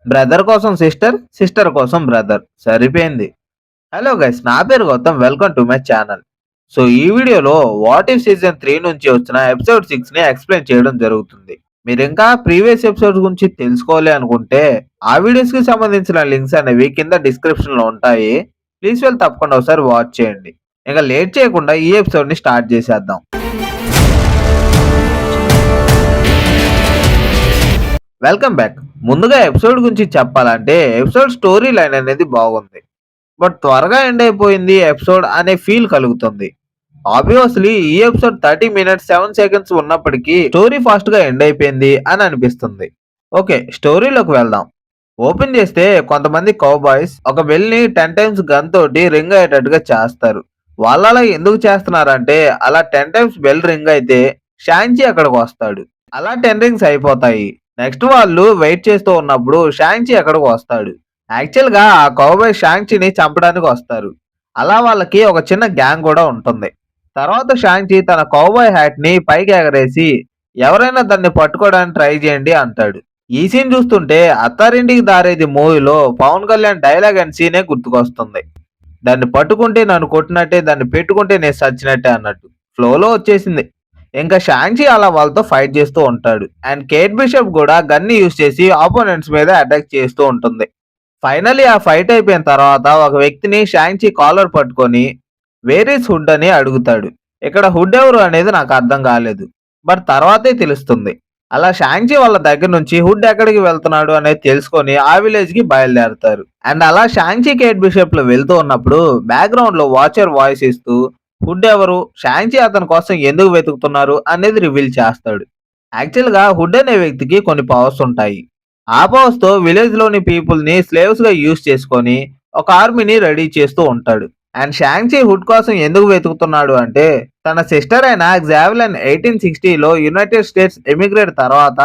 Brother కోసం sister, sister కోసం brother సరిపోయింది. హలో గైస్, నా పేరు Gautam. Welcome to my channel. So ఈ వీడియోలో వాట్ ఇఫ్ సీజన్ 3 నుంచి వచ్చిన ఎపిసోడ్ 6 ని ఎక్స్ప్లెయిన్ చేయడం జరుగుతుంది. మీరు ఇంకా ప్రీవియస్ ఎపిసోడ్స్ గురించి తెలుసుకోవాలి అనుకుంటే ఆ వీడియోస్ కి సంబంధించిన లింక్స్ అనేవి కింద డిస్క్రిప్షన్ లో ఉంటాయి. ప్లీజ్ వెళ్ళి తప్పకుండా ఒకసారి వాచ్ చేయండి. ఇంకా లేట్ చేయకుండా ఈ ఎపిసోడ్ ని స్టార్ట్ చేసేద్దాం. Welcome back. ముందుగా ఎపిసోడ్ గురించి చెప్పాలంటే ఎపిసోడ్ స్టోరీ లైన్ అనేది బాగుంది. బట్ త్వరగా ఎండ్ అయిపోయింది ఎపిసోడ్ అనే ఫీల్ కలుగుతుంది. ఆబ్వియస్లీ ఈ ఎపిసోడ్ 30 మినిట్స్ 7 సెకండ్స్ ఉన్నప్పటికీ స్టోరీ ఫాస్ట్ గా ఎండ్ అయిపోయింది అని అనిపిస్తుంది. ఓకే, స్టోరీలోకి వెళ్దాం. ఓపెన్ చేస్తే కొంతమంది కౌబాయ్స్ ఒక బెల్ ని 10 టైమ్స్ గన్ తోటి రింగ్ అయ్యేటట్టుగా చేస్తారు. వాళ్ళు అలా ఎందుకు చేస్తున్నారంటే అలా 10 టైమ్స్ బెల్ రింగ్ అయితే షాంచి అక్కడికి వస్తాడు. అలా 10 రింగ్స్ అయిపోతాయి. నెక్స్ట్ వాళ్ళు వెయిట్ చేస్తూ ఉన్నప్పుడు షాంచి అక్కడికి వస్తాడు. యాక్చువల్ గా ఆ కౌబాయ్ షాంచిని చంపడానికి వస్తారు. అలా వాళ్ళకి ఒక చిన్న గ్యాంగ్ కూడా ఉంటుంది. తర్వాత షాంచి తన కౌబాయ్ హ్యాట్ ని పైకి ఎగరేసి ఎవరైనా దాన్ని పట్టుకోవడానికి ట్రై చేయండి అంటాడు. ఈ సీన్ చూస్తుంటే అత్తారింటికి దారేది మూవీలో పవన్ కళ్యాణ్ డైలాగ్ అండ్ సీనే గుర్తుకొస్తుంది. దాన్ని పట్టుకుంటే నన్ను కొట్టినట్టే, దాన్ని పెట్టుకుంటే నేను సచ్చినట్టే అన్నట్టు ఫ్లోలో వచ్చేసింది. ఇంకా షాంచి అలా వాళ్ళతో ఫైట్ చేస్తూ ఉంటాడు. అండ్ కేట్ బిషప్ కూడా గన్ని యూజ్ చేసి ఆపోనెంట్స్ మీద అటాక్ చేస్తూ ఉంటుంది. ఫైనలీ ఆ ఫైట్ అయిపోయిన తర్వాత ఒక వ్యక్తిని షాంచి కాలర్ పట్టుకొని వేర్ ఈస్ హుడ్ అని అడుగుతాడు. ఇక్కడ హుడ్ ఎవరు అనేది నాకు అర్థం కాలేదు, బట్ తర్వాతే తెలుస్తుంది. అలా షాంచి వాళ్ళ దగ్గర నుంచి హుడ్ ఎక్కడికి వెళ్తున్నాడు అనేది తెలుసుకొని ఆ విలేజ్ కి బయలుదేరుతారు. అండ్ అలా షాంచి కేట్ బిషప్ లో వెళ్తూ ఉన్నప్పుడు బ్యాక్గ్రౌండ్ లో వాచర్ వాయిస్ ఇస్తూ హుడ్ ఎవరు, షాంచి అతని కోసం ఎందుకు వెతుకుతున్నారు అనేది రివీల్ చేస్తాడు. యాక్చువల్ గా హుడ్ అనే వ్యక్తికి కొన్ని పవర్స్ ఉంటాయి. ఆ పవర్స్ తో విలేజ్ లోని పీపుల్ ని స్లేవ్స్ గా యూజ్ చేసుకొని ఒక ఆర్మీని రెడీ చేస్తూ ఉంటాడు. అండ్ షాంచి హుడ్ కోసం ఎందుకు వెతుకుతున్నాడు అంటే తన సిస్టర్ అయిన గ్జావెలిన్ 1860లో యునైటెడ్ స్టేట్స్ ఎమిగ్రేట్ తర్వాత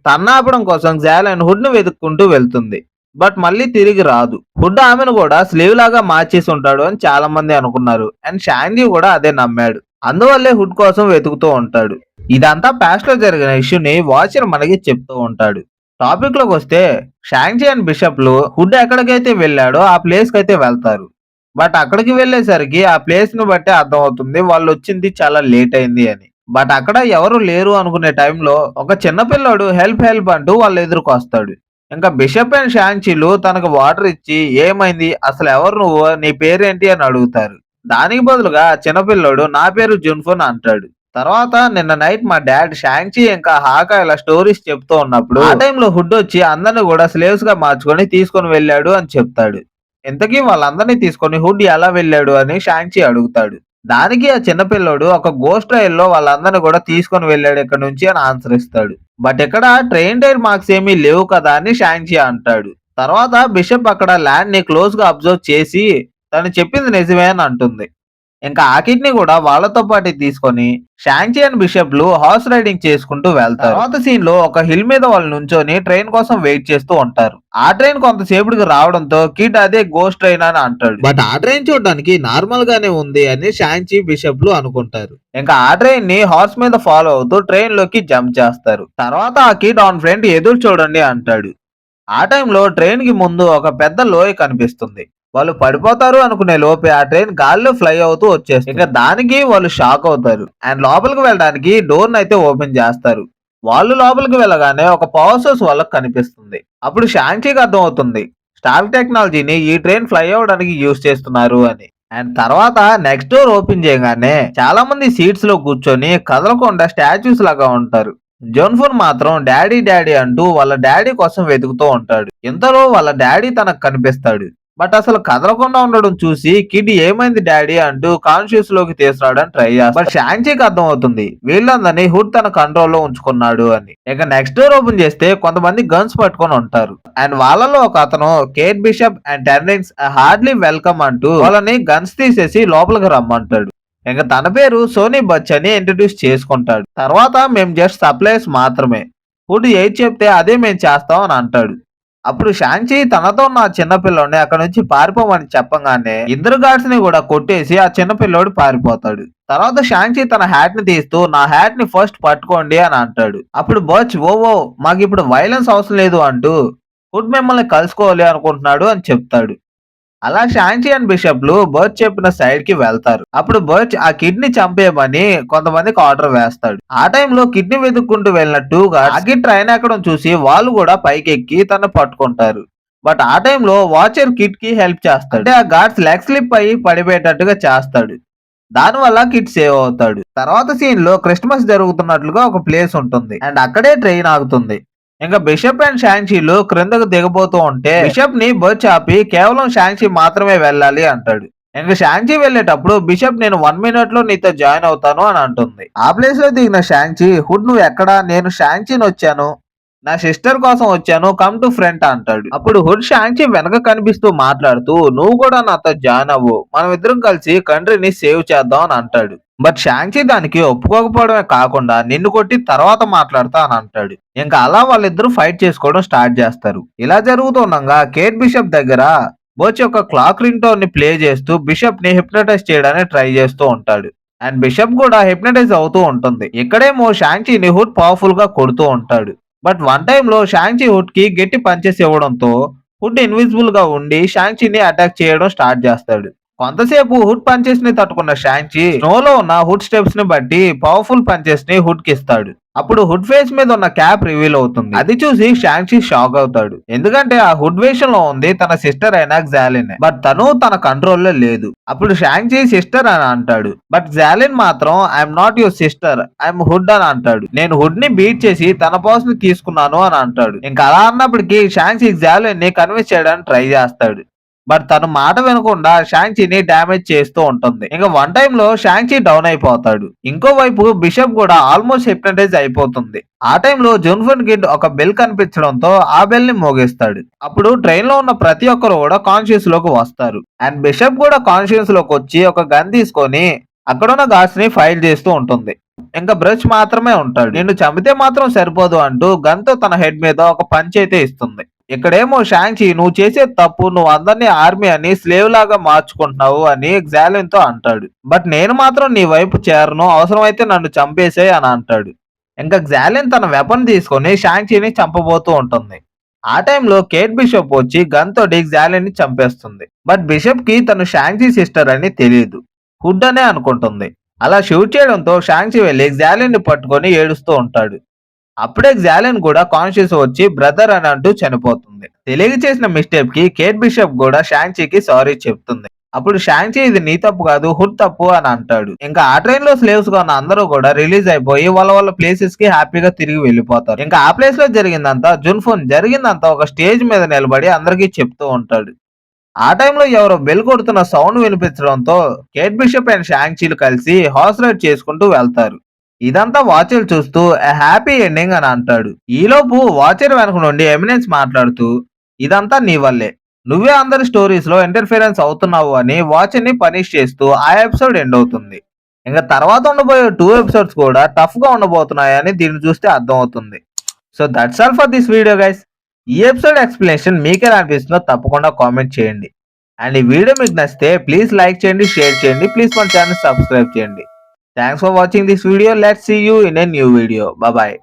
తన్నాపడం కోసం గ్జావెలిన్ హుడ్ ను వెతుక్కుంటూ వెళ్తుంది. బట్ మళ్ళీ తిరిగి రాదు. హుడ్ ఆమెను కూడా స్లీవ్ లాగా మార్చేసి ఉంటాడు అని చాలా మంది అనుకున్నారు. అండ్ షాంజీ కూడా అదే నమ్మాడు. అందువల్లే హుడ్ కోసం వెతుకుతూ ఉంటాడు. ఇదంతా పాస్ట్ లో జరిగిన ఇష్యూని వాచర్ మనకి చెప్తూ ఉంటాడు. టాపిక్ లోకి వస్తే షాంజీ అండ్ బిషప్లు హుడ్ ఎక్కడికైతే వెళ్ళాడో ఆ ప్లేస్ కి అయితే వెళ్తారు. బట్ అక్కడికి వెళ్ళేసరికి ఆ ప్లేస్ ను బట్టి అర్థమవుతుంది వాళ్ళు వచ్చింది చాలా లేట్ అయింది అని. బట్ అక్కడ ఎవరు లేరు అనుకునే టైంలో ఒక చిన్న పిల్లోడు హెల్ప్ హెల్ప్ అంటూ వాళ్ళ ఎదురుకు వస్తాడు. ఇంకా బిషప్ అండ్ షాంచీలు తనకు వాటర్ ఇచ్చి ఏమైంది, అసలు ఎవరు నువ్వు, నీ పేరేంటి అని అడుగుతారు. దానికి బదులుగా చిన్నపిల్లోడు నా పేరు జున్ఫున్ అంటాడు. తర్వాత నిన్న నైట్ మా డాడ్ షాంచి ఇంకా హాకా ఇలా స్టోరీస్ చెప్తూ ఉన్నప్పుడు ఆ టైంలో హుడ్ వచ్చి అందరిని కూడా స్లేవ్స్ గా మార్చుకొని తీసుకొని వెళ్ళాడు అని చెప్తాడు. ఇంతకీ వాళ్ళందరినీ తీసుకొని హుడ్ ఎలా వెళ్ళాడు అని షాంచి అడుగుతాడు. దానికి ఆ చిన్నపిల్లోడు ఒక గోస్ట్ రైల్ లో వాళ్ళందరినీ కూడా తీసుకొని వెళ్ళాడు ఇక్కడ నుంచి అని ఆన్సర్ ఇస్తాడు. బట్ ఇక్కడ ట్రైన్ టైర్ మార్క్స్ ఏమీ లేవు కదా అని షాంచి అంటాడు. తర్వాత బిషప్ అక్కడ ల్యాండ్ ని క్లోజ్ గా అబ్జర్వ్ చేసి తను చెప్పింది నిజమే అని అంటుంది. ఇంకా ఆ కిడ్నీ కూడా వాళ్ళతో పాటు తీసుకొని షాంచి అండ్ బిషప్లు హార్స్ రైడింగ్ చేసుకుంటూ వెళ్తారు. తర్వాత సీన్ లో ఒక హిల్ మీద వాళ్ళు నుంచొని ట్రైన్ కోసం వెయిట్ చేస్తూ ఉంటారు. ఆ ట్రైన్ కొంతసేపటికి రావడంతో కిడ్ అదే గోస్ట్ ట్రైన్ అని అంటాడు. బట్ ఆ ట్రైన్ చూడడానికి నార్మల్ గానే ఉంది అని షాంచి బిషప్లు అనుకుంటారు. ఇంకా ఆ ట్రైన్ ని హార్స్ మీద ఫాలో అవుతూ ట్రైన్ లోకి జంప్ చేస్తారు. తర్వాత ఆ కిడ్ ఆన్ ఫ్రెండ్ ఎదురు చూడండి అంటాడు. ఆ టైంలో ట్రైన్ కి ముందు ఒక పెద్ద లోయ కనిపిస్తుంది. వాళ్ళు పడిపోతారు అనుకునే లోపే ఆ ట్రైన్ గాల్లో ఫ్లై అవుతూ వచ్చేస్తుంది. ఇక దానికి వాళ్ళు షాక్ అవుతారు. అండ్ లోపలికి వెళ్ళడానికి డోర్ అయితే ఓపెన్ చేస్తారు. వాళ్ళు లోపలికి వెళ్ళగానే ఒక పవర్ సోర్స్ వాళ్ళకి కనిపిస్తుంది. అప్పుడు షాంచీకి అర్థం అవుతుంది స్టార్ టెక్నాలజీని ఈ ట్రైన్ ఫ్లై అవ్వడానికి యూజ్ చేస్తున్నారు అని. అండ్ తర్వాత నెక్స్ట్ డోర్ ఓపెన్ చేయగానే చాలా మంది సీట్స్ లో కూర్చొని కదలకుండా స్టాచ్యూస్ లాగా ఉంటారు. జోన్ఫోన్ మాత్రం డాడీ డాడీ అంటూ వాళ్ళ డాడీ కోసం వెతుకుతూ ఉంటాడు. ఇంతలో వాళ్ళ డాడీ తనకు కనిపిస్తాడు. బట్ అసలు కదలకుండా ఉండడం చూసి కిడ్ ఏమైంది డాడీ అంటూ కాన్షియస్ లోకి తీసుకురావడానికి ట్రై చేస్తాడు. బట్ షాంచీకి అర్థం అవుతుంది వీళ్ళందరినీ హుడ్ తన కంట్రోల్లో ఉంచుకున్నాడు అని. ఇక నెక్స్ట్ డోర్ ఓపెన్ చేస్తే కొంతమంది గన్స్ పట్టుకొని ఉంటారు. అండ్ వాళ్ళలో ఒక అతను కేట్ బిషప్ అండ్ టెర్నింగ్స్ హార్డ్లీ వెల్కమ్ అంటూ వాళ్ళని గన్స్ తీసేసి లోపలికి రమ్మంటాడు. ఇంకా తన పేరు సోనీ బచ్ అని ఇంట్రడ్యూస్ చేసుకుంటాడు. తర్వాత మేము జస్ట్ సప్లైస్ మాత్రమే, హుడ్ ఏది చెప్తే అదే మేము చేస్తాం అని అంటాడు. అప్పుడు షాంచి తనతో ఉన్న ఆ చిన్నపిల్లోడిని అక్కడ నుంచి పారిపోమని చెప్పగానే ఇద్దరు గార్డ్స్ ని కూడా కొట్టేసి ఆ చిన్నపిల్లోడు పారిపోతాడు. తర్వాత షాంచి తన హ్యాట్ ని తీస్తూ నా హ్యాట్ ని ఫస్ట్ పట్టుకోండి అని అంటాడు. అప్పుడు బచ్ ఓ మాకు ఇప్పుడు వైలెన్స్ అవసరం లేదు అంటూ హుడ్ మిమ్మల్ని కలుసుకోవాలి అనుకుంటున్నాడు అని చెప్తాడు. అలా షాంక్షీ అండ్ బిషప్లు బర్చ్ చెప్పిన సైడ్ కి వెళ్తారు. అప్పుడు బర్చ్ ఆ కిడ్ ని చంపేయమని కొంతమందికి ఆర్డర్ వేస్తాడు. ఆ టైంలో కిడ్ ని వెతుక్కుంటూ వెళ్ళిన టూ గార్డ్స్ ఆ కిడ్ ట్రైన్ ఎక్కడం చూసి వాళ్ళు కూడా పైకెక్కి తను పట్టుకుంటారు. బట్ ఆ టైంలో వాచర్ కిడ్ కి హెల్ప్ చేస్తాడు. అంటే ఆ గార్డ్స్ లెగ్ స్లిప్ అయ్యి పడిపోయేటట్టుగా చేస్తాడు. దానివల్ల కిడ్ సేవ్ అవుతాడు. తర్వాత సీన్ లో క్రిస్మస్ జరుగుతున్నట్లుగా ఒక ప్లేస్ ఉంటుంది అండ్ అక్కడే ట్రైన్ ఆగుతుంది. ఇంకా బిషప్ అండ్ షాంక్షీలు క్రిందకు దిగబోతూ ఉంటే బిషప్ ని బర్చ్ ఆపి కేవలం షాంక్షీ మాత్రమే వెళ్ళాలి అంటాడు. ఇంకా షాంక్షీ వెళ్ళేటప్పుడు బిషప్ నేను 1 మినిట్ లో నీతో జాయిన్ అవుతాను అని అంటుంది. ఆ ప్లేస్ లో దిగిన షాంక్షీ హుడ్ నువ్వు ఎక్కడా, నేను షాంక్షీని వచ్చాను, నా సిస్టర్ కోసం వచ్చాను, కమ్ టు ఫ్రంట్ అంటాడు. అప్పుడు హుడ్ షాంక్షీ వెనక కనిపిస్తూ మాట్లాడుతూ నువ్వు కూడా నాతో జాయిన్ అవ్వు, మనం ఇద్దరం కలిసి కంట్రీని సేవ్ చేద్దాం అని అంటాడు. బట్ షాంక్షీ దానికి ఒప్పుకోకపోవడమే కాకుండా నిన్ను కొట్టి తర్వాత మాట్లాడతా అని అంటాడు. ఇంకా అలా వాళ్ళిద్దరూ ఫైట్ చేసుకోవడం స్టార్ట్ చేస్తారు. ఇలా జరుగుతుండగా కేట్ బిషప్ దగ్గర బోచ్ యొక్క క్లాక్ రింగ్ టోన్ ని ప్లే చేస్తూ బిషప్ ని హిప్నటైజ్ చేయడానికి ట్రై చేస్తూ ఉంటాడు. అండ్ బిషప్ కూడా హిప్నటైజ్ అవుతూ ఉంటుంది. ఇక్కడేమో షాంక్షీని హుడ్ పవర్ఫుల్ గా కొడుతూ ఉంటాడు. బట్ వన్ టైమ్ లో షాంక్షీ హుడ్ కి గట్టి పంచెస్ ఇవ్వడంతో హుడ్ ఇన్విజిబుల్ గా ఉండి షాంక్షీని అటాక్ చేయడం స్టార్ట్ చేస్తాడు. కొంతసేపు హుడ్ పంచెస్ ని తట్టుకున్న షాంక్షీ స్నోలో ఉన్న హుడ్ స్టెప్స్ ని బట్టి పవర్ఫుల్ పంచెస్ ని హుడ్ కి ఇస్తాడు. అప్పుడు హుడ్ ఫేస్ మీద ఉన్న క్యాప్ రివీల్ అవుతుంది. అది చూసి షాంక్షీ షాక్ అవుతాడు. ఎందుకంటే ఆ హుడ్ వేషంలో ఉంది తన సిస్టర్ అయిన గ్జాలిన్. బట్ తను తన కంట్రోల్లో లేదు. అప్పుడు షాంక్షీ సిస్టర్ అని అంటాడు. బట్ గ్జాలిన్ మాత్రం I'm not your sister, I'm hood అని అంటాడు. నేను హుడ్ ని బీట్ చేసి తన పవర్స్ ని తీసుకున్నాను అని అంటాడు. ఇంకా అలా అన్నప్పటికీ షాంక్షీ గ్జాలిన్ ని కన్విన్స్ చేయడానికి ట్రై చేస్తాడు. బట్ తను మాట వినకుండా షాంక్షీని డ్యామేజ్ చేస్తూ ఉంటుంది. ఇంకా వన్ టైమ్ లో షాంక్షీ డౌన్ అయిపోతాడు. ఇంకోవైపు బిషప్ కూడా ఆల్మోస్ట్ హిప్నటైజ్ అయిపోతుంది. ఆ టైంలో జున్ఫున్ కిడ్ ఒక బెల్ కనిపించడంతో ఆ బెల్ ని మోగిస్తాడు. అప్పుడు ట్రైన్ లో ఉన్న ప్రతి ఒక్కరు కూడా కాన్షియస్ లోకి వస్తారు. అండ్ బిషప్ కూడా కాన్షియస్ లోకి వచ్చి ఒక గన్ తీసుకొని అక్కడున్న గార్డ్స్ ని ఫైల్ చేస్తూ ఉంటుంది. ఇంకా బ్రష్ మాత్రమే ఉంటాడు. నిన్ను చంపితే మాత్రం సరిపోదు అంటూ గన్ తో తన హెడ్ మీద ఒక పంచ్ అయితే ఇస్తుంది. ఇక్కడేమో షాంక్షీ నువ్వు చేసే తప్పు, నువ్వు అందరినీ ఆర్మీ అని స్లేవ్ లాగా మార్చుకుంటున్నావు అని గ్జాలిన్ తో అంటాడు. బట్ నేను మాత్రం నీ వైపు చేరను, అవసరమైతే నన్ను చంపేసే అని అంటాడు. ఇంకా గ్జాలిన్ తన వెపన్ తీసుకొని షాంక్షీని చంపబోతూ ఉంటుంది. ఆ టైంలో కేట్ బిషప్ వచ్చి గన్ తోటి గ్జాలిన్ ని చంపేస్తుంది. బట్ బిషప్ కి తను షాంక్షీ సిస్టర్ అని తెలియదు, హుడ్ అనే అనుకుంటుంది. అలా షూట్ చేయడంతో షాంక్షీ వెళ్లి గ్జాలిన్ ని పట్టుకొని ఏడుస్తూ ఉంటాడు. అప్పుడే గ్జాలిన్ కూడా కాన్షియస్ వచ్చి బ్రదర్ అని అంటూ చనిపోతుంది. తెలియక చేసిన మిస్టేక్ కి కేట్ బిషప్ కూడా షాంక్షీకి సారీ చెప్తుంది. అప్పుడు షాంక్షీ ఇది నీ తప్పు కాదు, హుడ్ తప్పు అని అంటాడు. ఇంకా ఆ ట్రైన్ లో స్లేవ్స్ గా ఉన్న అందరూ కూడా రిలీజ్ అయిపోయి వాళ్ళ వాళ్ళ ప్లేసెస్ కి హ్యాపీగా తిరిగి వెళ్ళిపోతారు. ఇంకా ఆ ప్లేస్ లో జరిగిందంతా జున్ఫున్ జరిగిందంతా ఒక స్టేజ్ మీద నిలబడి అందరికీ చెప్తూ ఉంటాడు. ఆ టైంలో ఎవరో బెల్ కొడుతున్న సౌండ్ వినిపించడంతో కేట్ బిషప్ అండ్ షాంక్షీలు కలిసి హార్స్ రైడ్ చేసుకుంటూ వెళ్తారు. ఇదంతా వాచర్ చూస్తూ "ఎ హ్యాపీ ఎండింగ్" అని అంటాడు. ఈలోపు వాచర్ వెనక నుండి ఎమినెన్స్ మాట్లాడుతూ ఇదంతా నీ వల్లే, నువ్వే అందరి స్టోరీస్ లో ఇంటర్ఫిరెన్స్ అవుతున్నావు అని వాచర్ ని పనిష్ చేస్తూ ఆ ఎపిసోడ్ ఎండ్ అవుతుంది. ఇంకా తర్వాత ఉండబోయే 2 ఎపిసోడ్స్ కూడా టఫ్ గా ఉండబోతున్నాయని దీన్ని చూస్తే అర్థం అవుతుంది. So that's all for this video guys. ఈ ఎపిసోడ్ ఎక్స్ప్లెనేషన్ మీకెలా అనిపిస్తుందో తప్పకుండా కామెంట్ చేయండి. అండ్ ఈ వీడియో మీకు నచ్చితే ప్లీజ్ లైక్ చేయండి, షేర్ చేయండి, ప్లీజ్ మన ఛానల్ సబ్స్క్రైబ్ చేయండి. Thanks for watching this video. Let's see you in a new video. Bye bye.